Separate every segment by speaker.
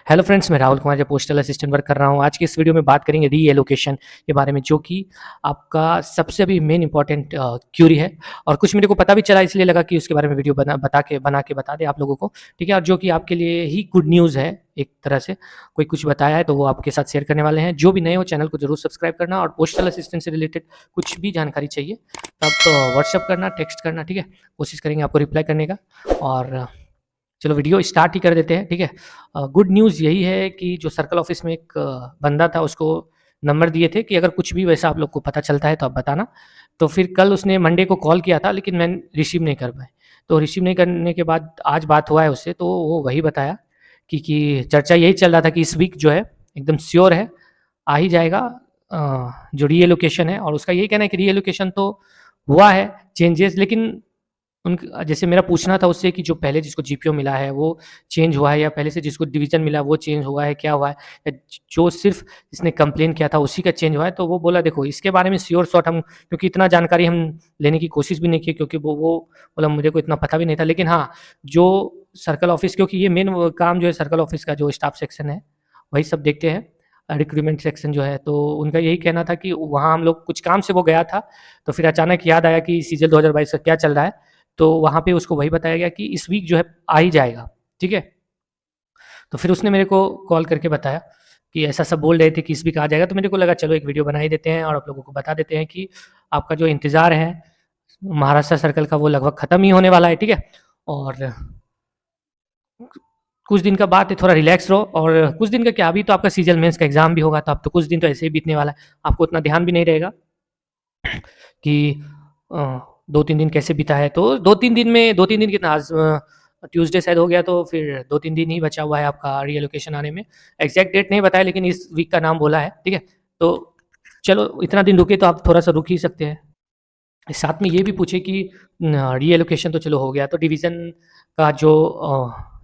Speaker 1: Hello friends, मैं राहुल कुमार जो postal assistant work कर रहा हूँ। आज की इस वीडियो में बात करेंगे री एलोकेशन के बारे में, जो कि आपका सबसे अभी मेन इंपॉर्टेंट क्यूरी है। और कुछ मेरे को पता भी चला, इसलिए लगा कि उसके बारे में वीडियो बना के बता दे आप लोगों को, ठीक है। और जो कि आपके लिए ही गुड न्यूज़ है एक तरह से। कोई कुछ बताया है तो वो आपके साथ शेयर करने वाले हैं। जो भी नए हो चैनल को जरूर सब्सक्राइब करना, और पोस्टल असिस्टेंट से रिलेटेड कुछ भी जानकारी चाहिए तो आप व्हाट्सअप करना, टेक्स्ट करना, ठीक है। कोशिश करेंगे आपको रिप्लाई करने का। और चलो वीडियो स्टार्ट ही कर देते हैं, ठीक है। गुड न्यूज़ यही है कि जो सर्कल ऑफिस में एक बंदा था, उसको नंबर दिए थे कि अगर कुछ भी वैसा आप लोग को पता चलता है तो आप बताना। तो फिर कल उसने मंडे को कॉल किया था, लेकिन मैं रिसीव नहीं कर पाए। तो रिसीव नहीं करने के बाद आज बात हुआ है उससे, तो वो वही बताया कि चर्चा यही चल रहा था कि इस वीक जो है एकदम श्योर है, आ ही जाएगा जो रीएलोकेशन है। और उसका यही कहना है कि रीएलोकेशन तो हुआ है चेंजेस, लेकिन उन जैसे मेरा पूछना था उससे कि जो पहले जिसको जीपीओ मिला है वो चेंज हुआ है, या पहले से जिसको डिवीज़न मिला वो चेंज हुआ है, क्या हुआ है? या जो सिर्फ़ जिसने कंप्लेन किया था उसी का चेंज हुआ है? तो वो बोला देखो इसके बारे में श्योर शॉट हम, क्योंकि इतना जानकारी हम लेने की कोशिश भी नहीं की, क्योंकि वो बोला मुझे को इतना पता भी नहीं था। लेकिन हाँ, जो सर्कल ऑफ़िस, क्योंकि ये मेन वो काम जो है सर्कल ऑफ़िस का जो स्टाफ सेक्शन है, वही सब देखते हैं। रिक्रूटमेंट सेक्शन जो है, तो उनका यही कहना था कि वहाँ हम लोग कुछ काम से वो गया था, तो फिर अचानक याद आया कि सीजन 2022 का क्या चल रहा है। तो वहाँ पे उसको वही बताया गया कि इस वीक जो है आ ही जाएगा, ठीक है। तो फिर उसने मेरे को कॉल करके बताया कि ऐसा सब बोल रहे थे कि इस वीक आ जाएगा। तो मेरे को लगा चलो एक वीडियो बना ही देते हैं और आप लोगों को बता देते हैं कि आपका जो इंतज़ार है महाराष्ट्र सर्कल का वो लगभग ख़त्म ही होने वाला है, ठीक है। और कुछ दिन का बात है, थोड़ा रिलैक्स रहो। और कुछ दिन का क्या, अभी तो आपका सीजन मेंस का एग्ज़ाम भी होगा, तो अब तो कुछ दिन तो ऐसे ही बीतने वाला है, आपको उतना ध्यान भी नहीं रहेगा कि 2-3 दिन कैसे बीता है। तो 2-3 दिन में 2-3 दिन कितना, आज ट्यूसडे शायद हो गया, तो फिर 2-3 दिन ही बचा हुआ है आपका रीएलोकेशन आने में। एग्ज़ैक्ट डेट नहीं बताया, लेकिन इस वीक का नाम बोला है, ठीक है। तो चलो इतना दिन रुके तो आप थोड़ा-सा रुक ही सकते हैं। साथ में ये भी पूछे कि रीएलोकेशन तो चलो हो गया, तो डिवीज़न का जो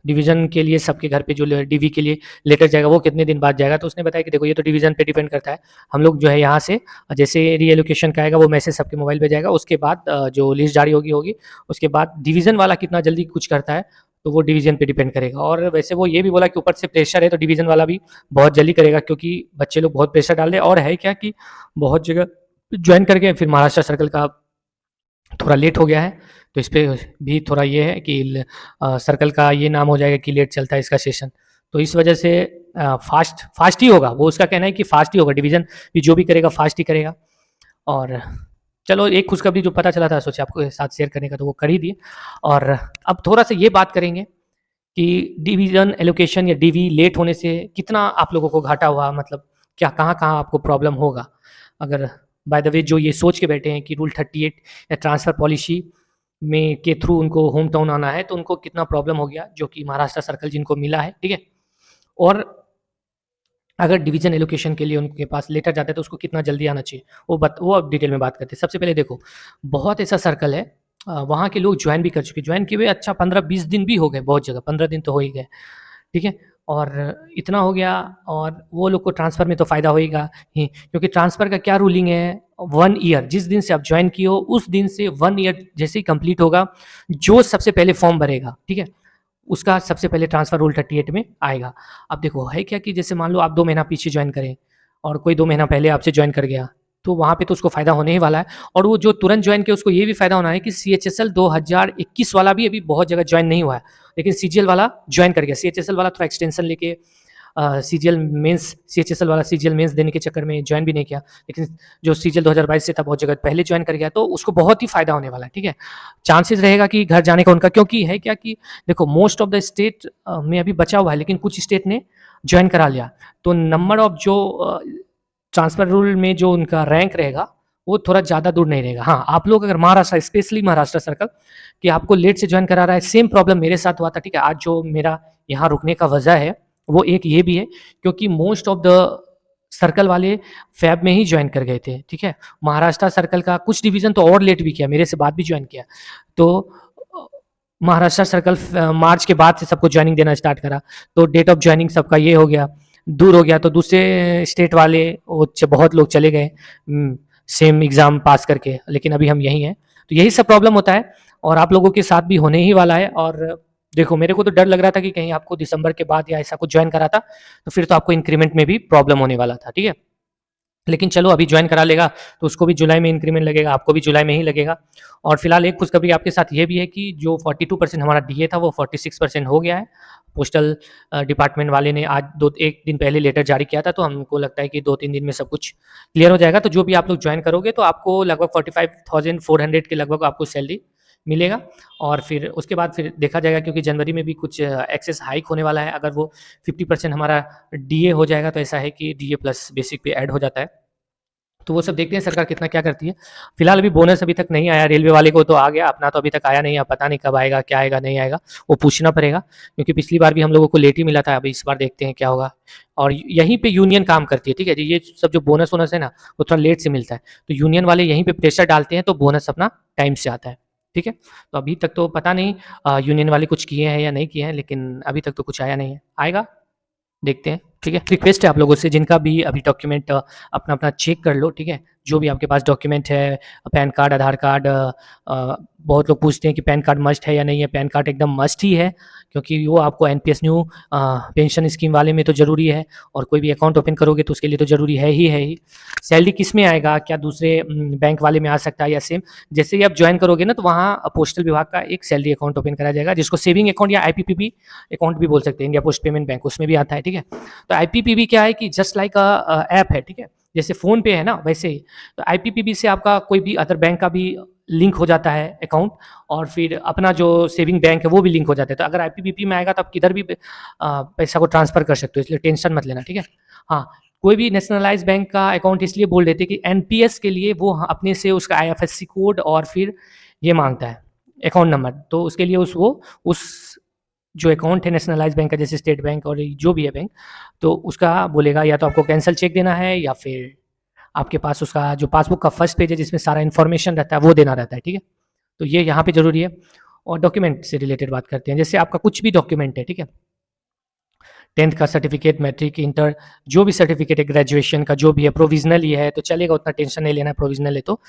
Speaker 1: डिवीज़न के लिए सबके घर पे जो डीवी के लिए लेटर जाएगा वो कितने दिन बाद जाएगा? तो उसने बताया कि देखो ये तो डिवीज़न पे डिपेंड करता है। हम लोग जो है यहाँ से जैसे रीएलोकेशन का आएगा वो मैसेज सबके मोबाइल पे जाएगा, उसके बाद जो लिस्ट जारी होगी, उसके बाद डिवीज़न वाला कितना जल्दी कुछ करता है, तो वो डिवीज़न पे डिपेंड करेगा। और वैसे वो ये भी बोला कि ऊपर से प्रेशर है, तो डिवीज़न वाला भी बहुत जल्दी करेगा, क्योंकि बच्चे लोग बहुत प्रेशर डाल रहे हैं। और है क्या कि बहुत जगह जॉइन करके फिर महाराष्ट्र सर्कल का थोड़ा लेट हो गया है, तो इस पे भी थोड़ा ये है कि सर्कल का ये नाम हो जाएगा कि लेट चलता है इसका सेशन। तो इस वजह से फास्ट ही होगा, वो उसका कहना है कि फास्ट ही होगा, डिवीज़न भी जो भी करेगा फास्ट ही करेगा। और चलो एक खुशखबरी जो पता चला था सोचा आपके साथ शेयर करने का, तो वो कर ही दिए। और अब थोड़ा-सा ये बात करेंगे कि डिवीज़न एलोकेशन या डीवी लेट होने से कितना आप लोगों को घाटा हुआ, मतलब क्या कहाँ-कहाँ आपको प्रॉब्लम होगा? अगर बाय द वे जो ये सोच के बैठे हैं कि रूल 38 या ट्रांसफ़र पॉलिसी में के थ्रू उनको होम टाउन आना है, तो उनको कितना प्रॉब्लम हो गया, जो कि महाराष्ट्र सर्कल जिनको मिला है, ठीक है? और अगर डिवीज़न एलोकेशन के लिए उनके पास लेटर जाता है तो उसको कितना जल्दी आना चाहिए, वो अब डिटेल में बात करते हैं। सबसे पहले देखो, बहुत ऐसा सर्कल है वहाँ के लोग जॉइन भी कर चुके हैं, जॉइन किए हुए अच्छा 15-20 दिन भी हो गए, बहुत जगह 15 दिन तो हो ही गए, ठीक है। और इतना हो गया, और वो लोग को ट्रांसफ़र में तो फ़ायदा होएगा ही, क्योंकि ट्रांसफ़र का क्या रूलिंग है, 1 ईयर जिस दिन से आप जॉइन किए हो उस दिन से 1 ईयर जैसे ही कंप्लीट होगा, जो सबसे पहले फॉर्म भरेगा, ठीक है, उसका सबसे पहले ट्रांसफ़र रूल 38 में आएगा। अब देखो है क्या कि जैसे मान लो आप 2 महीना पीछे जॉइन करें और कोई 2 महीना पहले आपसे जॉइन कर गया, तो वहाँ पे तो उसको फ़ायदा होने ही वाला है। और वो जो तुरंत जॉइन किया उसको ये भी फ़ायदा होना है कि सीएचएसएल 2021 वाला भी अभी बहुत जगह जॉइन नहीं हुआ है, लेकिन सीजीएल वाला जॉइन कर गया। सीएचएसएल वाला थोड़ा एक्सटेंशन लेके सीजीएल मेंस, सीएचएसएल वाला सीजीएल मेंस देने के चक्कर में जॉइन भी नहीं किया, लेकिन जो सीजीएल 2022 से था बहुत जगह पहले जॉइन कर गया, तो उसको बहुत ही फ़ायदा होने वाला है, ठीक है। चांसेस रहेगा कि घर जाने का उनका, क्योंकि है क्या कि देखो मोस्ट ऑफ द स्टेट में अभी बचा हुआ है, लेकिन कुछ स्टेट ने जॉइन करा लिया, तो नंबर ऑफ जो ट्रांसफ़र रूल में जो उनका रैंक रहेगा वो थोड़ा ज़्यादा दूर नहीं रहेगा। हाँ, आप लोग अगर महाराष्ट्र, स्पेशली महाराष्ट्र सर्कल कि आपको लेट से जॉइन करा रहा है, सेम प्रॉब्लम मेरे साथ हुआ था, ठीक है। आज जो मेरा यहाँ रुकने का वजह है वो एक ये भी है, क्योंकि मोस्ट ऑफ द सर्कल वाले फैब में ही जॉइन कर गए थे, ठीक है। महाराष्ट्र सर्कल का कुछ डिवीज़न तो और लेट भी किया, मेरे से बाद भी जॉइन किया। तो महाराष्ट्र सर्कल मार्च के बाद से सबको जॉइनिंग देना स्टार्ट करा, तो डेट ऑफ जॉइनिंग सबका ये हो गया, दूर हो गया, तो दूसरे स्टेट वाले वो बहुत लोग चले गए सेम एग्ज़ाम पास करके, लेकिन अभी हम यहीं हैं। तो यही सब प्रॉब्लम होता है और आप लोगों के साथ भी होने ही वाला है। और देखो मेरे को तो डर लग रहा था कि कहीं आपको दिसंबर के बाद या ऐसा कुछ ज्वाइन करा था तो फिर तो आपको इंक्रीमेंट में भी प्रॉब्लम होने वाला था, ठीक है। लेकिन चलो अभी ज्वाइन करा लेगा तो उसको भी जुलाई में इंक्रीमेंट लगेगा, आपको भी जुलाई में ही लगेगा। और फिलहाल एक खुशखबरी आपके साथ ये भी है कि जो 42% हमारा डीए था वो 46% हो गया है। पोस्टल डिपार्टमेंट वाले ने आज एक दिन पहले लेटर जारी किया था, तो हमको लगता है कि 2-3 दिन में सब कुछ क्लियर हो जाएगा। तो जो भी आप लोग ज्वाइन करोगे तो आपको लगभग 45,400 के लगभग आपको सैलरी मिलेगा। और फिर उसके बाद फिर देखा जाएगा, क्योंकि जनवरी में भी कुछ एक्सेस हाइक होने वाला है। अगर वो 50% हमारा डीए हो जाएगा तो ऐसा है कि डीए प्लस बेसिक पे ऐड हो जाता है। तो वो सब देखते हैं सरकार कितना क्या करती है। फिलहाल अभी बोनस अभी तक नहीं आया, रेलवे वाले को तो आ गया, अपना तो अभी तक आया नहीं है। पता नहीं कब आएगा, क्या आएगा, नहीं आएगा, वो पूछना पड़ेगा, क्योंकि पिछली बार भी हम लोगों को लेट ही मिला था। अभी इस बार देखते हैं क्या होगा। और यहीं पे यूनियन काम करती है, ठीक है जी। ये सब जो बोनस वोनस है ना वो थोड़ा लेट से मिलता है, तो यूनियन वाले यहीं पे प्रेशर डालते हैं तो बोनस अपना टाइम से आता है, ठीक है। तो अभी तक तो पता नहीं यूनियन वाले कुछ किए हैं या नहीं किए हैं, लेकिन अभी तक तो कुछ आया नहीं है, आएगा, देखते हैं, ठीक है। रिक्वेस्ट है आप लोगों से जिनका भी अभी डॉक्यूमेंट अपना अपना चेक कर लो, ठीक है। जो भी आपके पास डॉक्यूमेंट है, पैन कार्ड, आधार कार्ड, बहुत लोग पूछते हैं कि पैन कार्ड मस्ट है या नहीं है। पैन कार्ड एकदम मस्ट ही है, क्योंकि वो आपको एनपीएस न्यू पेंशन स्कीम वाले में तो ज़रूरी है, और कोई भी अकाउंट ओपन करोगे तो उसके लिए तो ज़रूरी है ही। सैलरी किस में आएगा, क्या दूसरे बैंक वाले में आ सकता है या सेम? जैसे ही आप ज्वाइन करोगे ना तो वहाँ पोस्टल विभाग का एक सैलरी अकाउंट ओपन करा जाएगा, जिसको सेविंग अकाउंट या आईपीपीबी अकाउंट भी बोल सकते हैं, इंडिया पोस्ट पेमेंट बैंक, उसमें भी आता है, ठीक है। तो आईपीपीबी क्या है कि जस्ट लाइक ऐप है, ठीक है। जैसे फ़ोन पे है ना वैसे ही, तो आईपीपीबी से आपका कोई भी अदर बैंक का भी लिंक हो जाता है अकाउंट, और फिर अपना जो सेविंग बैंक है वो भी लिंक हो जाता है। तो अगर आईपीपीबी में आएगा तो आप किधर भी पैसा को ट्रांसफ़र कर सकते हो, इसलिए टेंशन मत लेना, ठीक है। हाँ, कोई भी नेशनलाइज बैंक का अकाउंट इसलिए बोल देते कि एनपीएस के लिए वो अपने से उसका आईएफएससी कोड और फिर ये मांगता है अकाउंट नंबर, तो उसके लिए उस जो अकाउंट है नेशनलाइज बैंक का, जैसे स्टेट बैंक और जो भी है बैंक, तो उसका बोलेगा या तो आपको कैंसल चेक देना है या फिर आपके पास उसका जो पासबुक का फर्स्ट पेज है जिसमें सारा इन्फॉर्मेशन रहता है वो देना रहता है, ठीक है। तो ये यहाँ पे ज़रूरी है। और डॉक्यूमेंट से रिलेटेड बात करते हैं, जैसे आपका कुछ भी डॉक्यूमेंट है, ठीक है, 10th का सर्टिफिकेट, मैट्रिक, इंटर, जो भी सर्टिफिकेट है, ग्रेजुएशन का जो भी है, प्रोविजनल ये है तो चलेगा, उतना टेंशन नहीं लेना है। प्रोविजनल है तो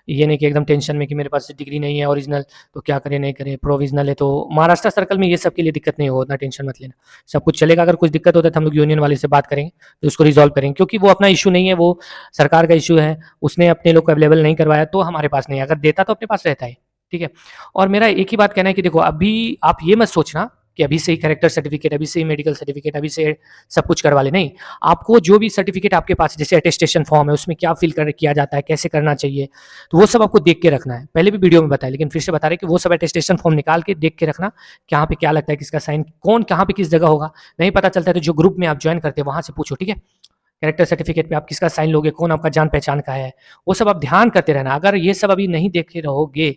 Speaker 1: ये नहीं कि एकदम टेंशन में कि मेरे पास डिग्री नहीं है ओरिजिनल तो क्या करें नहीं करें। प्रोविजनल है तो महाराष्ट्र सर्कल में ये सब के लिए दिक्कत नहीं होगा, उतना टेंशन मत लेना, सब कुछ चलेगा। अगर कुछ दिक्कत होता है तो हम लोग यूनियन वाले से बात करेंगे तो उसको रिजॉल्व करेंगे, क्योंकि वो अपना इशू नहीं है, वो सरकार का इशू है। उसने अपने लोग को अवेलेबल नहीं करवाया तो हमारे पास नहीं है, अगर देता तो अपने पास रहता है, ठीक है। और मेरा एक ही बात कहना है कि देखो अभी आप ये मत सोचना कि अभी से ही कैरेक्टर सर्टिफिकेट, अभी से ही मेडिकल सर्टिफिकेट, अभी से सब कुछ करवा ले, नहीं। आपको जो भी सर्टिफिकेट आपके पास, जैसे अटेस्टेशन फॉर्म है उसमें क्या फिल किया जाता है, कैसे करना चाहिए, तो वो सब आपको देख के रखना है। पहले भी वीडियो में बताया, लेकिन फिर से बता रहे कि वो सब अटेस्टेशन फॉर्म निकाल के देख के रखना, कहाँ पे क्या लगता है, किसका साइन, कौन कहाँ पे किस जगह होगा, नहीं पता चलता है तो जो ग्रुप में आप ज्वाइन करते हैं वहाँ से पूछो, ठीक है। कैरेक्टर सर्टिफिकेट पे आप किसका साइन लोगे, कौन आपका जान पहचान का है, वो सब आप ध्यान करते रहना। अगर ये सब अभी नहीं देखे रहोगे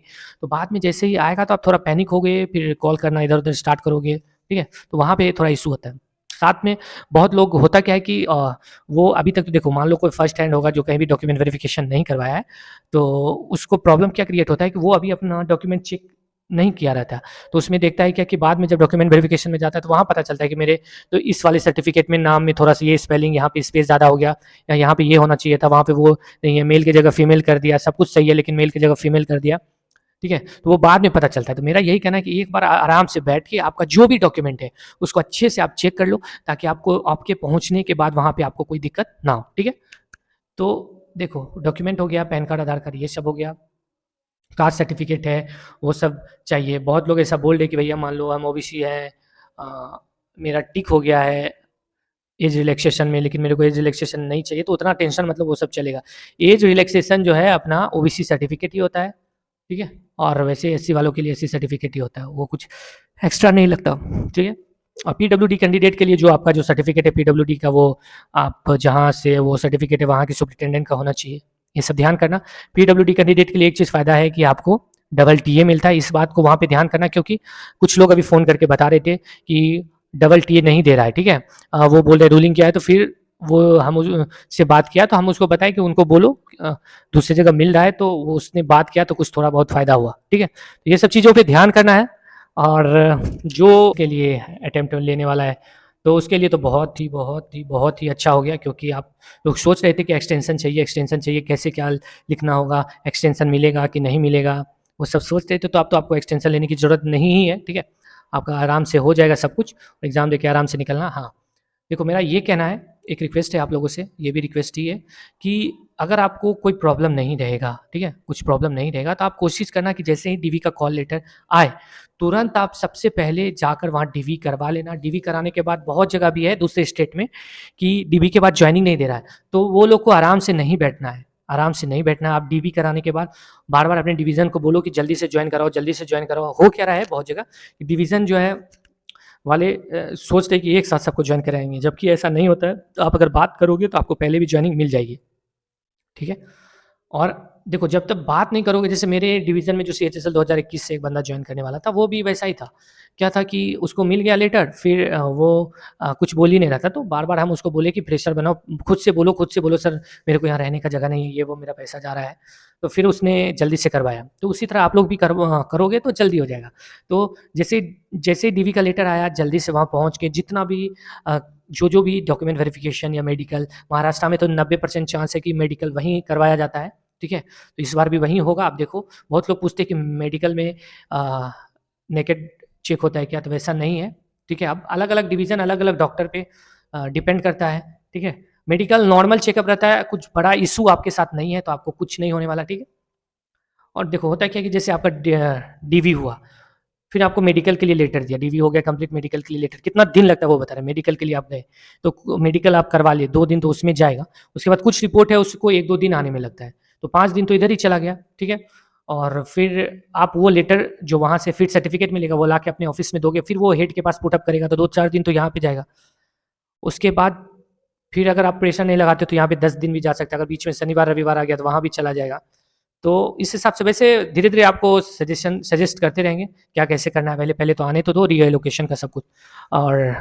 Speaker 1: तो बाद में जैसे ही आएगा तो आप थोड़ा पैनिक होगे, फिर कॉल करना इधर उधर स्टार्ट करोगे, ठीक है। तो वहाँ पे थोड़ा इशू होता है। साथ में बहुत लोग, होता क्या है कि वो अभी तक तो देखो, मान लो कोई फर्स्ट हैंड होगा जो कहीं भी डॉक्यूमेंट वेरिफिकेशन नहीं करवाया है, तो उसको प्रॉब्लम क्या क्रिएट होता है कि वो अभी अपना डॉक्यूमेंट चेक नहीं किया रहता, तो उसमें देखता है क्या कि बाद में जब डॉक्यूमेंट वेरिफिकेशन में जाता है तो वहाँ पता चलता है कि मेरे तो इस वाले सर्टिफिकेट में नाम में थोड़ा सा ये स्पेलिंग, यहाँ पे स्पेस ज़्यादा हो गया, या यहाँ पे ये होना चाहिए था, वहाँ पे वो नहीं है, मेल की जगह फीमेल कर दिया, सब कुछ सही है लेकिन मेल की जगह फीमेल कर दिया, ठीक है। तो वो बाद में पता चलता है। तो मेरा यही कहना है कि एक बार आराम से बैठ के आपका जो भी डॉक्यूमेंट है उसको अच्छे से आप चेक कर लो, ताकि आपको आपके पहुँचने के बाद वहाँ पे आपको कोई दिक्कत ना हो, ठीक है। तो देखो डॉक्यूमेंट हो गया, पैन कार्ड, आधार कार्ड, ये सब हो गया, कास्ट सर्टिफिकेट है, वो सब चाहिए। बहुत लोग ऐसा बोल रहे कि भैया मान लो हम ओबीसी है, मेरा टिक हो गया है एज रिलैक्सेशन में, लेकिन मेरे को एज रिलैक्सेशन नहीं चाहिए, तो उतना टेंशन मतलब वो सब चलेगा। एज रिलैक्सेशन जो है अपना ओबीसी सर्टिफिकेट ही होता है, ठीक है। और वैसे एससी वालों के लिए एससी सर्टिफिकेट ही होता है, वो कुछ एक्स्ट्रा नहीं लगता, ठीक है। और पीडब्ल्यूडी कैंडिडेट के लिए जो आपका जो सर्टिफिकेट है पीडब्ल्यूडी का, वो आप जहाँ से वो सर्टिफिकेट है वहाँ के सुप्रिटेंडेंट का होना चाहिए, ये सब ध्यान करना। पीडब्ल्यूडी कैंडिडेट के लिए एक चीज़ फ़ायदा है कि आपको डबल टीए मिलता है, इस बात को वहाँ पे ध्यान करना, क्योंकि कुछ लोग अभी फ़ोन करके बता रहे थे कि डबल टीए नहीं दे रहा है, ठीक है। वो बोल रहे रूलिंग क्या है, तो फिर वो हम से बात किया तो हम उसको बताए कि उनको बोलो दूसरी जगह मिल रहा है, तो वो उसने बात किया तो कुछ थोड़ा बहुत फ़ायदा हुआ, ठीक है। तो ये सब चीज़ों पे ध्यान करना है। और जो के लिए अटेम्प्ट लेने वाला है तो उसके लिए तो बहुत ही बहुत ही बहुत ही अच्छा हो गया, क्योंकि आप लोग सोच रहे थे कि एक्सटेंशन चाहिए, एक्सटेंशन चाहिए, कैसे क्या लिखना होगा, एक्सटेंशन मिलेगा कि नहीं मिलेगा, वो सब सोच रहे थे। तो अब तो आपको एक्सटेंशन लेने की ज़रूरत नहीं ही है, ठीक है। आपका आराम से हो जाएगा सब कुछ, एग्ज़ाम देके आराम से निकलना। हाँ, देखो मेरा ये कहना है, एक रिक्वेस्ट है आप लोगों से, ये भी रिक्वेस्ट ही है कि अगर आपको कोई प्रॉब्लम नहीं रहेगा, ठीक है? कुछ प्रॉब्लम नहीं रहेगा तो आप कोशिश करना कि जैसे ही डीवी का कॉल लेटर आए, तुरंत आप सबसे पहले जाकर वहाँ डीवी करवा लेना। डीवी कराने के बाद बहुत जगह भी है दूसरे स्टेट में कि डीवी के बाद जॉइनिंग नहीं दे रहा है, तो वो लोग को आराम से नहीं बैठना है, आराम से नहीं बैठना है। आप डीवी कराने के बाद बार-बार अपने डिवीज़न को बोलो कि जल्दी से जॉइन कराओ, जल्दी से जॉइन कराओ। हो क्या रहा है बहुत जगह, डिवीज़न जो है वाले सोचते हैं कि एक साथ सबको जॉइन कराएँगे, जबकि ऐसा नहीं होता है। तो आप अगर बात करोगे तो आपको पहले भी जॉइनिंग मिल जाएगी, ठीक है? और देखो जब तक बात नहीं करोगे, जैसे मेरे डिवीज़न में जो सीएचएसएल 2021 से एक बंदा जॉइन करने वाला था, वो भी वैसा ही था। क्या था कि उसको मिल गया लेटर, फिर वो कुछ बोल ही नहीं रहा था, तो बार-बार हम उसको बोले कि फ्रेशर बनाओ, खुद से बोलो सर मेरे को यहाँ रहने का जगह नहीं है, ये वो मेरा पैसा जा रहा है। तो फिर उसने जल्दी से करवाया। तो उसी तरह आप लोग भी करोगे तो जल्दी हो जाएगा। तो जैसे जैसे डीवी का लेटर आया, जल्दी से वहाँ पहुँच के जितना भी जो भी डॉक्यूमेंट वेरिफिकेशन या मेडिकल, महाराष्ट्र में तो 90% चांस है कि मेडिकल वहीं करवाया जाता है, ठीक है? तो इस बार भी वहीं होगा। आप देखो बहुत लोग पूछते हैं कि मेडिकल में नेकेड चेक होता है क्या? तो वैसा नहीं है, ठीक है? अब अलग-अलग डिवीज़न अलग-अलग डॉक्टर पे डिपेंड करता है, ठीक है? मेडिकल नॉर्मल चेकअप रहता है, कुछ बड़ा इश्यू आपके साथ नहीं है तो आपको कुछ नहीं होने वाला, ठीक है? और देखो होता क्या है कि जैसे आपका डीवी हुआ, फिर आपको मेडिकल के लिए लेटर दिया, डीवी हो गया कंप्लीट, मेडिकल के लिए लेटर, कितना दिन लगता है वो बता रहे हैं, मेडिकल के लिए आप गए, तो मेडिकल आप करवा लिए, 2 दिन तो उसमें जाएगा, उसके बाद कुछ रिपोर्ट है उसको 1-2 दिन आने में लगता है, तो 5 दिन तो इधर ही चला गया, ठीक है? और फिर आप वो लेटर जो वहाँ से फिर सर्टिफिकेट मिलेगा, वो लाके अपने ऑफिस में दोगे, फिर वो हेड के पास पुट अप करेगा, तो 2-4 दिन तो यहाँ पे जाएगा। उसके बाद फिर अगर आप प्रेशर नहीं लगाते तो यहाँ पे 10 दिन भी जा सकता है, अगर बीच में शनिवार-रविवार आ गया तो वहाँ भी चला जाएगा। तो इस हिसाब से वैसे धीरे-धीरे आपको सजेस्ट करते रहेंगे, क्या कैसे करना है, पहले तो आने तो दो रीएलोकेशन का सब कुछ। और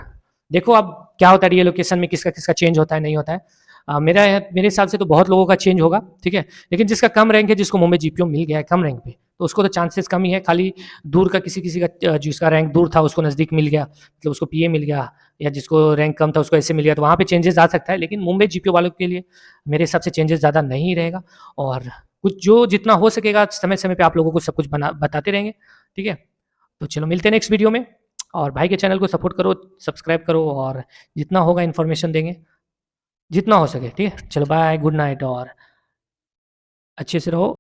Speaker 1: देखो अब क्या होता है रीएलोकेशन में, किसका-किसका चेंज होता है, नहीं होता है। मेरे हिसाब से तो बहुत लोगों का चेंज होगा, ठीक है? लेकिन जिसका कम रैंक है, जिसको मुंबई जीपीओ मिल गया है कम रैंक पे, तो उसको तो चांसेस कम ही है, खाली दूर का किसी-किसी का जिसका रैंक दूर था उसको नज़दीक मिल गया, मतलब उसको पीए मिल गया, या जिसको रैंक कम था उसको ऐसे मिल गया, तो वहाँ पे चेंजेस आ सकता है। लेकिन मुंबई जीपीओ वालों के लिए मेरे हिसाब से चेंजेस ज़्यादा नहीं रहेगा, और कुछ जो जितना हो सकेगा समय-समय पे आप लोगों को सब कुछ बताते रहेंगे, ठीक है? तो चलो मिलते हैं नेक्स्ट वीडियो में, और भाई के चैनल को सपोर्ट करो, सब्सक्राइब करो, और जितना होगा इन्फॉर्मेशन देंगे, जितना हो सके, ठीक है? चलो बाय, गुड नाइट, और अच्छे से रहो।